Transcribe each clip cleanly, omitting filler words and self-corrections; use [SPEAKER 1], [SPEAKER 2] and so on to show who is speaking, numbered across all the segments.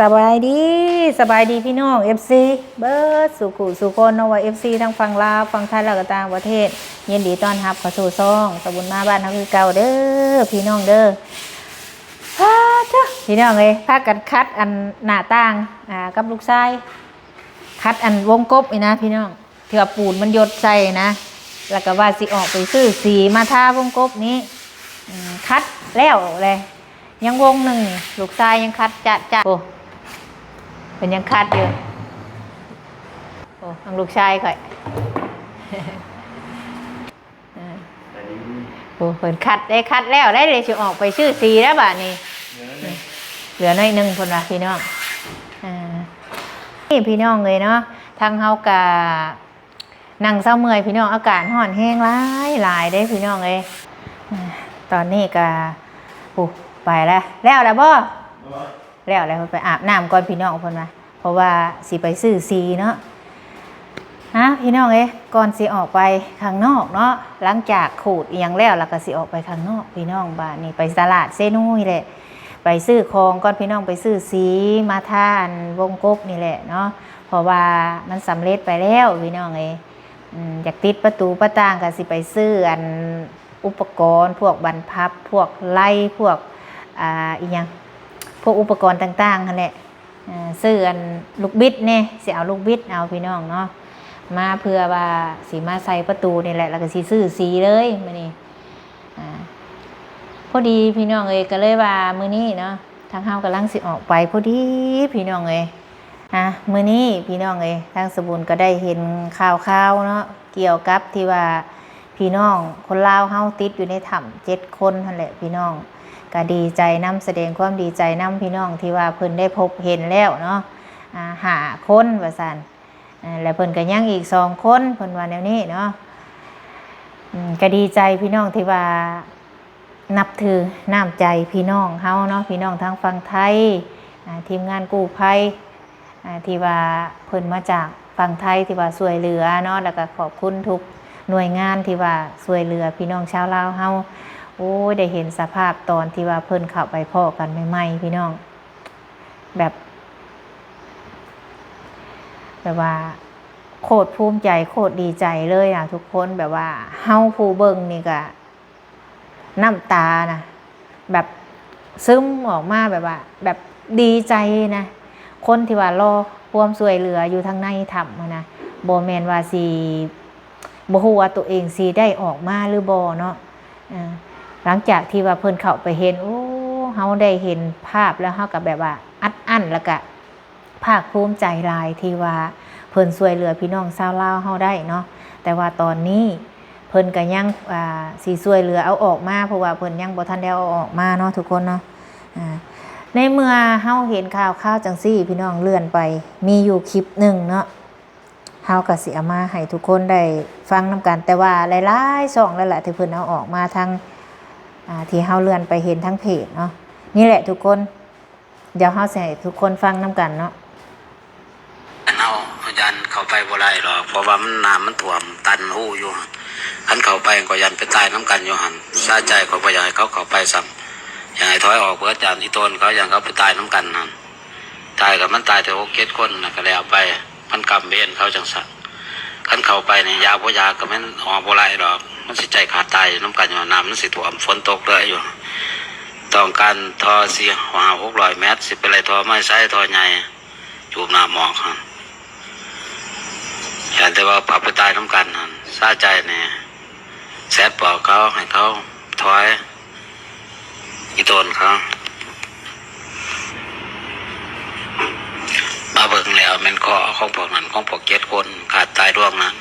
[SPEAKER 1] สบายดีพี่น้องFCเบิร์ดสุขุสุคนเนาะว่า FC ทั้งฝั่งลาวฝั่งไทยแล้วก็ต่างประเทศยินดีต้อนรับเข้าสู่ซ่องสบุญมาบ้านเฮาคือเก่าเด้อพี่น้องเด้อพี่น้องเอ้ยพากันคัดอันหน้าต่างกับลูกชายคัดอันวงกบนี่นะพี่น้องเถื่อปูนมันหยดใส่นะแล้วก็ว่าสิออกไปซื้อสีมาทาวงกบนี้คัดแล้วเลยยังวงหนึ่งลูกชายยังคัดจะโอ้เป็นยังคัดอยู่โอ้ทางลูกชายค่อยโอ้เพิ่นคัดแล้วได้เลยสิออกไปชื่อสีแล้วบ่านี้เหลือน้อยนึงคนละพี่น้องนี่พี่น้องเลยเนาะทางเฮากะนั่งเศร้าเมื่อยพี่น้องอากาศร้อนแห้งหลายได้พี่น้องเลยตอนนี้กะไปแล้วบ่แล้วอะไรไปอาบน้ำก่อนพี่น้องคนมาเพราะว่าสิไปซื้อซีเนาะพี่น้องก่อนสิออกไปข้างนอกเนาะหลังจากขูดอย่างแล้วก็สิออกไปข้างนอกพี่น้องบ้านนี่ไปตลาดเซนุยแหละไปซื้อของก่อนพี่น้องไปซื้อสีมาทานวงกบนี่แหละเนาะเพราะว่ามันสำเร็จไปแล้วพี่น้องอยากติดประตูประต่างก็สิไปซื้ออันอุปกรณ์พวกบรรพับพวกไล่พวกอีกอย่างพวกอุปกรณ์ต่างๆนั่นแหละซื้ออันลูกบิดเนี่ยสิเอาลูกบิดเอาพี่น้องเนาะมาเพื่อว่าสีมาใส่ประตูนี่แหละแล้วก็สีซื้อสีเลยมื้อนี้พอดีพี่น้องก็เลยว่ามื้อนี้เนาะทางเฮากำลังสิออกไปพอดีพี่น้องมื้อนี้พี่น้องทางสบุญก็ได้เห็นข่าวเนาะเกี่ยวกับที่ว่าพี่น้องคนลาวเฮาติดอยู่ในถ้ำ7 คนนั่นแหละพี่น้องก็ดีใจน้ำแสดงความดีใจน้ำพี่น้องที่ว่าเพิ่นได้พบเห็นแล้วเนาะ5 คนว่าซั่นแล้วเพิ่นก็ยังอีก2 คนเพิ่นว่าแนวนี้เนาะก็ดีใจพี่น้องที่ว่านับถือน้ำใจพี่น้องเฮาเนาะพี่น้องทางฝั่งไทยทีมงานกู้ภัยที่ว่าเพิ่นมาจากฝั่งไทยที่ว่าช่วยเหลือเนาะแล้วก็ขอบคุณทุกหน่วยงานที่ว่าช่วยเหลือพี่น้องชาวลาวเฮาโอ้ได้เห็นสภาพตอนที่ว่าเพิ่นเข้าไปพ่อกันใหม่ๆพี่น้องแบบว่าโคตรภูมิใจโคตรดีใจเลยทุกคนแบบว่าเฮาผู้เบิ่งนี่ก็น้ำตานะแบบซึมออกมาแบบว่าแบบดีใจนะคนที่ว่ารอความช่วยเหลืออยู่ทางในถ้ำนะบ่แม่นว่าสิบ่ฮู้ว่าตัวเองสิได้ออกมาหรือบ่เนาะหลังจากที่ว่าเพิ่นเข้าไปเห็นโอ้เฮาได้เห็นภาพแล้วเฮาก็แบบว่าอัดอั้นแล้วก็ภาคภูมิใจหลายที่ว่าเพิ่นช่วยเหลือพี่น้องชาวลาวเฮาได้เนาะแต่ว่าตอนนี้เพิ่นก็ยังสิช่วยเหลือเอาออกมาเพราะว่าเพิ่นยังบ่ทันได้เอาออกมาเนาะทุกคนเนาะในเมื่อเฮาเห็นข่าวจังซี่พี่น้องเลื่อนไปมีอยู่คลิปหนึ่งเนาะเฮาก็สิเอามาให้ทุกคนได้ฟังนำกันแต่ว่าหลายๆช่องแล้วแหละที่เพิ่นเอาออกมาทางที่เฮาเลื่อนไปเห็นทั้งเพจเนาะนี่แหละทุกคนเดี๋ยวเฮาสิให้ทุกคนฟังนำกันเนาะ
[SPEAKER 2] เอายันเข้าไปบ่ได้หรอกเพราะว่ามันน้ำมันท่วมตันหูอยู่คันเข้าไปก็ยันไปตายน้ำกันอยู่หั่นซาใจก็บ่อยากให้เขาเข้าไปซ้ำอยากให้ถอยออกเพื่อจานอีต้นเขาอย่างเขาไปตายน้ำกันนั่นตายกับมันตายแต่6-7 คนก็แล้วไปมันกรรมเวรเขาจังซั่นคันเข้าไปนี่ยาบ่ยาก็มันออกบ่ได้หรอกมันสิใจขาดตายน้ำกันอยู่น้ำมันสิท่วมฝนตกเลยอยู่ต้องการทอ400-600 เมตรสิเป็นไรทอไม้ไส้ทอใหญ่จูบน้ำหมอกหั่นอยากแต่ว่าปรับไปตายน้ำกันหั่นซาใจเนี่ยแซดบอกเขาให้เขาถอยอีต้นเขามาเบิ่งแล้วมันก็ของพวกนั้นของพวก7 คนขาดตายร่วงนั้น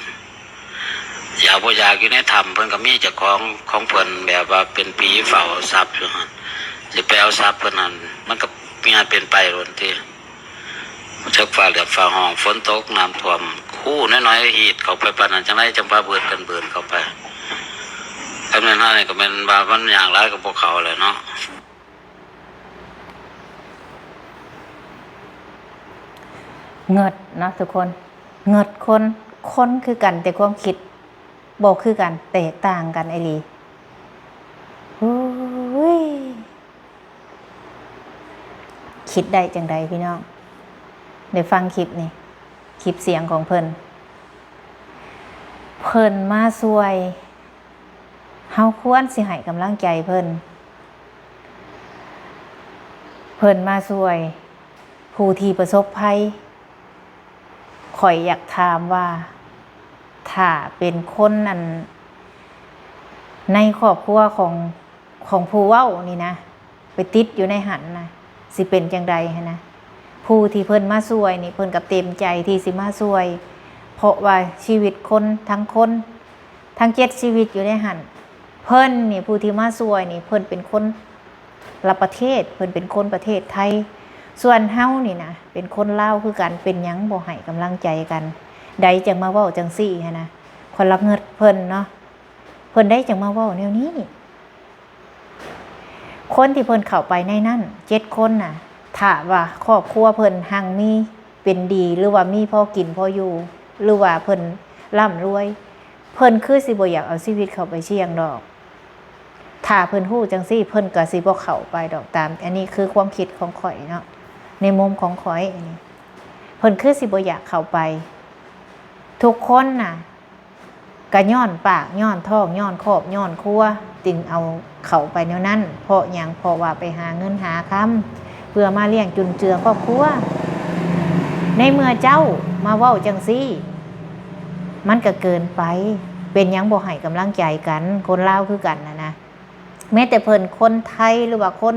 [SPEAKER 2] อยากบ่อยากอยู่ในถ้ำเพิ่นก็มีเจ้าของเพิ่นแบบว่าเป็นผีเฝ้าทรัพย์อยู่หั่นสิไปเอาทรัพย์เพิ่นนั้นมันก็มีงานเป็นไปโดนที่จักฟ้าเหลือบฟ้าห้องฝนตกน้ำท่วมคู่น้อยๆหีดเข้าไปปานนั้นจังได๋จังว่าเบิ่นเข้าไปคำนั้นนี่ก็แม่นว่ามันอย่างหลายกับพวกเขาแหละเนาะ
[SPEAKER 1] เงิดเนาะทุกคนเงิดคนคือกันแต่ความคิดบ่คือกันแตกต่างกันไอ้ลีโอ้ยค คิดได้จังใดพี่น้องได้ฟังคลิปนี่คลิปเสียงของเพิ่นมาช่วยเฮาควรสิให้กำลังใจเพิ่นมาช่วยผู้ที่ประสบภัยข่อยอยากถามว่าถ้าเป็นคนนั้นในครอบครัวของผู้เว้านี่นะไปติดอยู่ในหันนะสิเป็นจังใดนะผู้ที่เพิ่นมาช่วยนี่เพิ่นก็เต็มใจที่สิมาช่วยเพราะว่าชีวิตคนทั้ง7ชีวิตอยู่ในหันเพิ่นนี่ผู้ที่มาช่วยนี่เพิ่นเป็นคนละประเทศเพิ่นเป็นคนประเทศไทยส่วนเฮานี่นะเป็นคนลาวคือกันเป็นหยังบ่ให้กำลังใจกันใดจังมาเว้าจังซี่หันนะคนรักเงิดเพิ่นเนาะเพิ่นได้จังมาเว้าแนวนี้คนที่เพิ่นเข้าไปในนั้น7คนน่ะถ้าว่าครอบครัวเพิ่นหังมีเป็นดีหรือว่ามีพอกินพออยู่หรือว่าเพิ่นร่ำรวยเพิ่นคือสิบ่อยากเอาชีวิตเข้าไปเสี่ยงดอกถ้าเพิ่นฮู้จังซี่เพิ่นก็สิบ่เข้าไปดอกตามอันนี้คือความคิดของข่อยเนาะในมุมของข่อยนี่เพิ่นคือสิบ่อยากเข้าไปทุกคนน่ะก็ย้อนปากย้อนท้องย้อนครอบย้อนครัวจึงเอาเข้าไปแนวนั้นเพราะหยังเพราะว่าไปหาเงินหาค้ำเพื่อมาเลี้ยงจุนเจือครอบครัวในเมื่อเจ้ามาเว้าจังซี่มันก็เกินไปเป็นหยังบ่ให้กำลังใจกันคนลาวคือกันนะแม้แต่เพิ่นคนไทยหรือว่าคน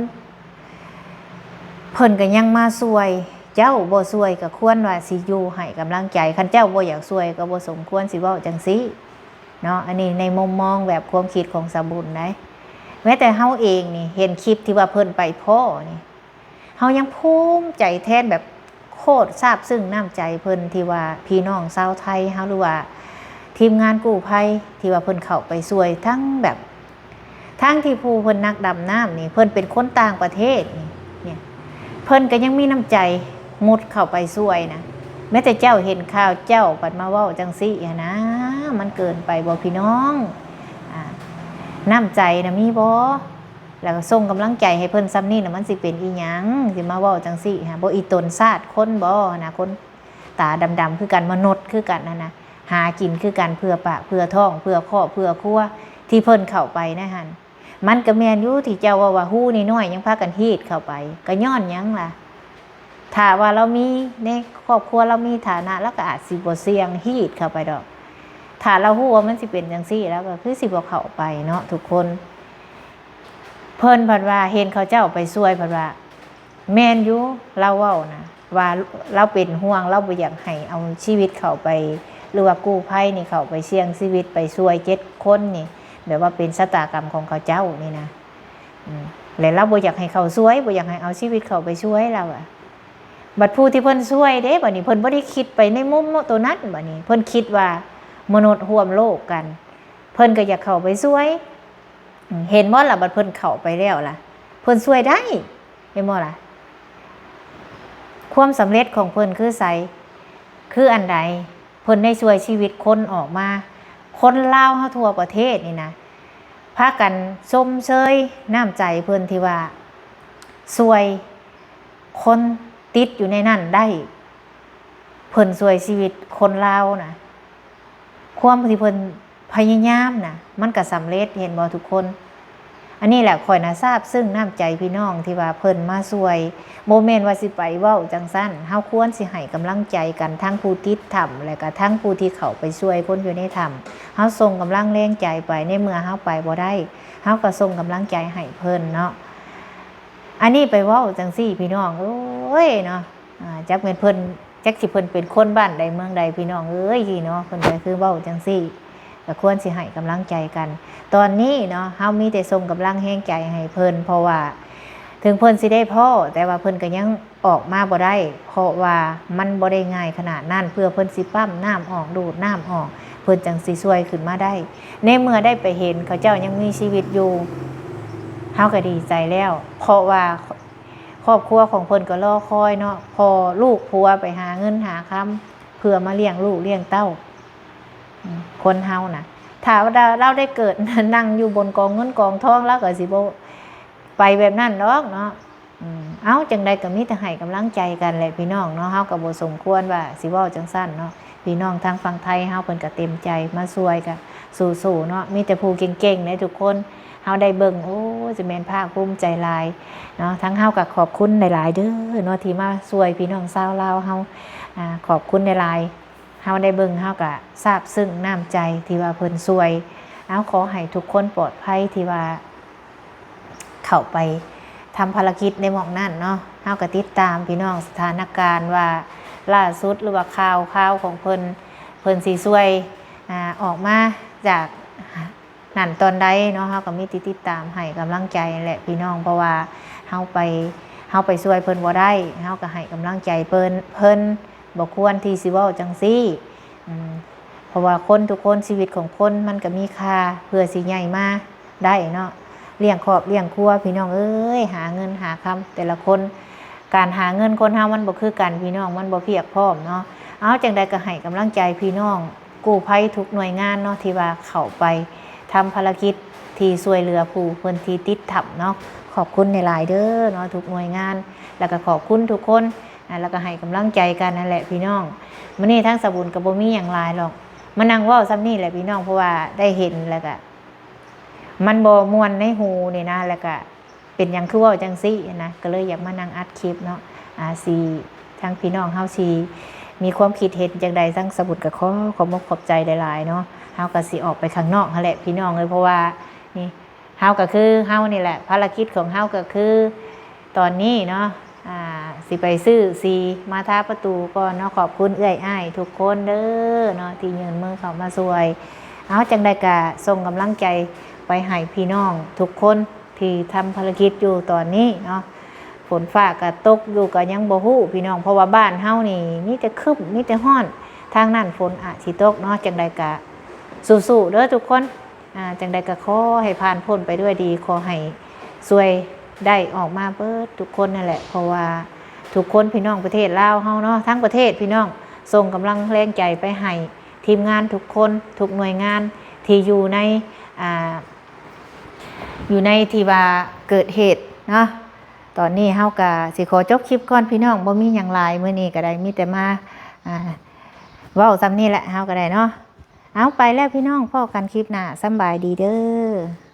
[SPEAKER 1] เพิ่นก็ยังมาช่วยเจ้าบ่ช่วยก็ควรว่าสิอยู่ให้กำลังใจคันเจ้าบ่อยากช่วยก็บ่สมควรสิเว้าจังซี่เนาะอันนี้ในมุมมองแบบความคิดของสาบุญได้แม้แต่เฮาเองนี่เห็นคลิปที่ว่าเพิ่นไปพ่อนี่เฮายังภูมิใจแทนแบบโคตรซาบซึ้งน้ำใจเพิ่นที่ว่าพี่น้องชาวไทยเฮาหรือว่าทีมงานกู้ภัยที่ว่าเพิ่นเข้าไปช่วยทั้งแบบทั้งที่ผู้เพิ่นนักดำน้ำนี่เพิ่นเป็นคนต่างประเทศนี่เนี่ยเพิ่นก็ยังมีน้ำใจมุดเข้าไปช่วยนะแม้แต่เจ้าเห็นข่าวเจ้าปัดมาเว้าจังซี่นะมันเกินไปบ่พี่น้องน้ำใจนะมีบ่แล้วก็ส่งกำลังใจให้เพิ่นซ้ำนี่นะมันสิเป็นอีหยังสิมาเว้าจังซี่บ่อีตนซาดคนบ่นะคนตาดำๆคือกันมนุษย์คือกันนะหากินคือกันเพื่อปากเพื่อท้องเพื่อครอบเพื่อครัวที่เพิ่นเข้าไปนะหั่นมันก็แม่นอยู่ที่เจ้าว่าฮู้นี่น้อยยังพากันฮีดเข้าไปก็ย้อนหยังล่ะถ้าว่าเรามีในครอบครัวเรามีฐานะแล้วก็อาจสิบ่เสี่ยงฮีดเข้าไปดอกถ้าเราฮู้ว่ามันสิเป็นจังซี่แล้วก็คือสิบ่เข้าไปเนาะทุกคนเพิ่นเพิ่นว่าเห็นเขาเจ้าไปช่วยเพิ่นว่าแม่นอยู่เราเว้านะว่าเราเป็นห่วงเราบ่อยากให้เอาชีวิตเข้าไปหรือว่ากู้ภัยนี่เข้าไปเสี่ยงชีวิตไปช่วย7คนนี่แบบว่าเป็นชะตากรรมของเขาเจ้านี่นะแล้วเราบ่อยากให้เขาช่วยบ่อยากให้เอาชีวิตเขาไปช่วยเราอะบัดผู้ที่เพิ่นช่วยเด้บัดนี้เพิ่นบ่ได้คิดไปในมุมตัวนั้นบัดนี้เพิ่นคิดว่ามนุษย์ร่วมโลกกันเพิ่นก็อยากเข้าไปช่วยเห็นบ่ล่ะบัดเพิ่นเข้าไปแล้วล่ะเพิ่นช่วยได้เห็นบ่ล่ะความสำเร็จของเพิ่นคือไสคืออันใดเพิ่นได้ช่วยชีวิตคนออกมาคนลาวเฮาทั่วประเทศนี่นะพากันชมเชยน้ำใจเพิ่นที่ว่าช่วยคนติดอยู่ในนั้นได้เพิ่นช่วยชีวิตคนลาวนะความที่เพิ่นพยายามนะมันก็สำเร็จเห็นบ่ทุกคนอันนี้แหละข่อยน่ะทราบซึ่งน้ำใจพี่น้องที่ว่าเพิ่นมาช่วยโมเมนต์ว่าสิไปเว้าจังซั่นเฮาควรสิให้กำลังใจกันทั้งผู้ติดถ้ำและก็ทั้งผู้ที่เข้าไปช่วยคนอยู่ในถ้ำเฮาส่งกำลังแรงใจไปในเมื่อเฮาไปบ่ได้เฮาก็ส่งกำลังใจให้เพิ่นเนาะอันนี้ไปเว้าจังซี่พี่น้องโอ้ยเนาะจักเป็นเพิ่นจักสิเพิ่นเป็นคนบ้านใดเมืองใดพี่น้องเอ้ยเนาะเพิ่นก็คือเว้าจังซี่ก็ควรสิให้กำลังใจกันตอนนี้เนาะเฮามีแต่ส่งกำลังแรงใจให้เพิ่นเพราะว่าถึงเพิ่นสิได้พ่อแต่ว่าเพิ่นก็ยังออกมาบ่ได้เพราะว่ามันบ่ได้ง่ายขนาดนั้นเพื่อเพิ่นสิปั้มน้ำออกดูดน้ำออกเพิ่นจังสิช่วยขึ้นมาได้ในเมื่อได้ไปเห็นเขาเจ้ายังมีชีวิตอยู่เฮาก็ดีใจแล้วเพราะว่าครอบครัวของเพิ่นก็รอคอยเนาะพอลูกผัวไปหาเงินหาค้ำเพื่อมาเลี้ยงลูกเลี้ยงเต้าคนเฮานะถ้าเราได้เกิดนั่งอยู่บนกองเงินกองทองแล้วก็สิบ่ไปแบบนั้นเนาะ เอาจังใดก็มีแต่ให้กำลังใจกันแหละพี่น้องเนาะเฮาก็บ่สมควรว่าสิเว้าจังซั่นเนาะพี่น้องทางฝั่งไทยเฮาเพิ่นก็เต็มใจมาช่วยกันสู้ๆเนาะมีแต่ผู้เก่งๆเลยทุกคนเฮาได้เบิ่งโอ้จะแม่นภาคภูมิใจหลายเนาะทั้งเฮาก็ขอบคุณหลายๆเด้อเนาะที่มาช่วยพี่น้องชาวลาวเฮาขอบคุณหลายๆเฮาได้เบิ่งเฮาก็ซาบซึ้งน้ำใจที่ว่าเพิ่นช่วยเอาขอให้ทุกคนปลอดภัยที่ว่าเข้าไปทำภารกิจในหม่องนั้นเนาะเฮาก็ติดตามพี่น้องสถานการณ์ว่าล่าสุดหรือว่าข่าวของเพิ่นสิช่วยออกมาจากนั่นตอนใดเนาะเฮาก็มีติดตามให้กำลังใจแหละพี่น้องเพราะว่าเฮาไปช่วยเพิ่นบ่ได้เฮาก็ให้กำลังใจเพิ่นบ่ควรที่สิเว้าจังซี่เพราะว่าคนทุกคนชีวิตของคนมันก็มีค่าเพื่อสิใหญ่มาได้เนาะเลี้ยงครอบเลี้ยงครัวพี่น้องเอ้ยหาเงินหาคำแต่ละคนการหาเงินคนเฮามันบ่คือกันพี่น้องมันบ่เพียบพร้อมเนาะเอาจังใดก็ให้กำลังใจพี่น้องกู้ภัยทุกหน่วยงานเนาะที่ว่าเข้าไปทำภารกิจที่ช่วยเหลือผู้เพิ่นที่ติดถ้ำเนาะขอบคุณในหลายเด้อเนาะทุกหน่วยงานแล้วก็ขอบคุณทุกคนแล้วก็ให้กำลังใจกันนั่นแหละพี่น้องมื้อนี้ทั้งสบุญก็บ่มีหยังหลายหรอกมานั่งเว้าซ้ำนี่แหละพี่น้องเพราะว่าได้เห็นแล้วก็มันบ่ม่วนในหูนี่นะแล้วก็เป็นหยังคือเว้าจังซี่นะก็เลยอยากมานั่งอัดคลิปเนาะสิทางพี่น้องเฮาสิมีความคิดเห็นจังใดทั้งสบุญก็ขอบอกขอบใจหลายๆเนาะเฮาก็สิออกไปข้างนอกนั่นแหละพี่น้องเลยเพราะว่านี่เฮาก็คือเฮานี่แหละภารกิจของเฮาก็คือตอนนี้เนาะสิไปซื้อซีมาทาประตูก่อนเนาะขอบคุณเอื้อยอ้ายทุกคนเด้อเนาะที่ยืนมือเข้ามาช่วยเอาจังใดก็ส่งกำลังใจไปให้พี่น้องทุกคนที่ทำภารกิจอยู่ตอนนี้เนาะฝนฟ้าก็ตกอยู่ก็ยังบ่ฮู้พี่น้องเพราะว่าบ้านเฮานี่มีแต่ครึ้มมีแต่ร้อนทางนั้นฝนอาจสิตกเนาะจังใดก็สู้ๆเด้อทุกคนจังใดก็ขอให้ผ่านพ้นไปด้วยดีขอให้ช่วยได้ออกมาเบิดทุกคนนั่นแหละเพราะว่าทุกคนพี่น้องประเทศลาวเฮาเนาะทั้งประเทศพี่น้องส่งกำลังแรงใจไปให้ทีมงานทุกคนทุกหน่วยงานที่อยู่ในที่ว่าเกิดเหตุเนาะตอนนี้เฮาก็สิขอจบคลิปก่อนพี่น้องบ่มีหยังหลายมื้อนี้ก็ได้มีแต่มาเว้าซ้ำนี่แหละเฮาก็ได้เนาะเอาไปแล้วพี่น้องพบกันคลิปหน้าสำบายดีเด้อ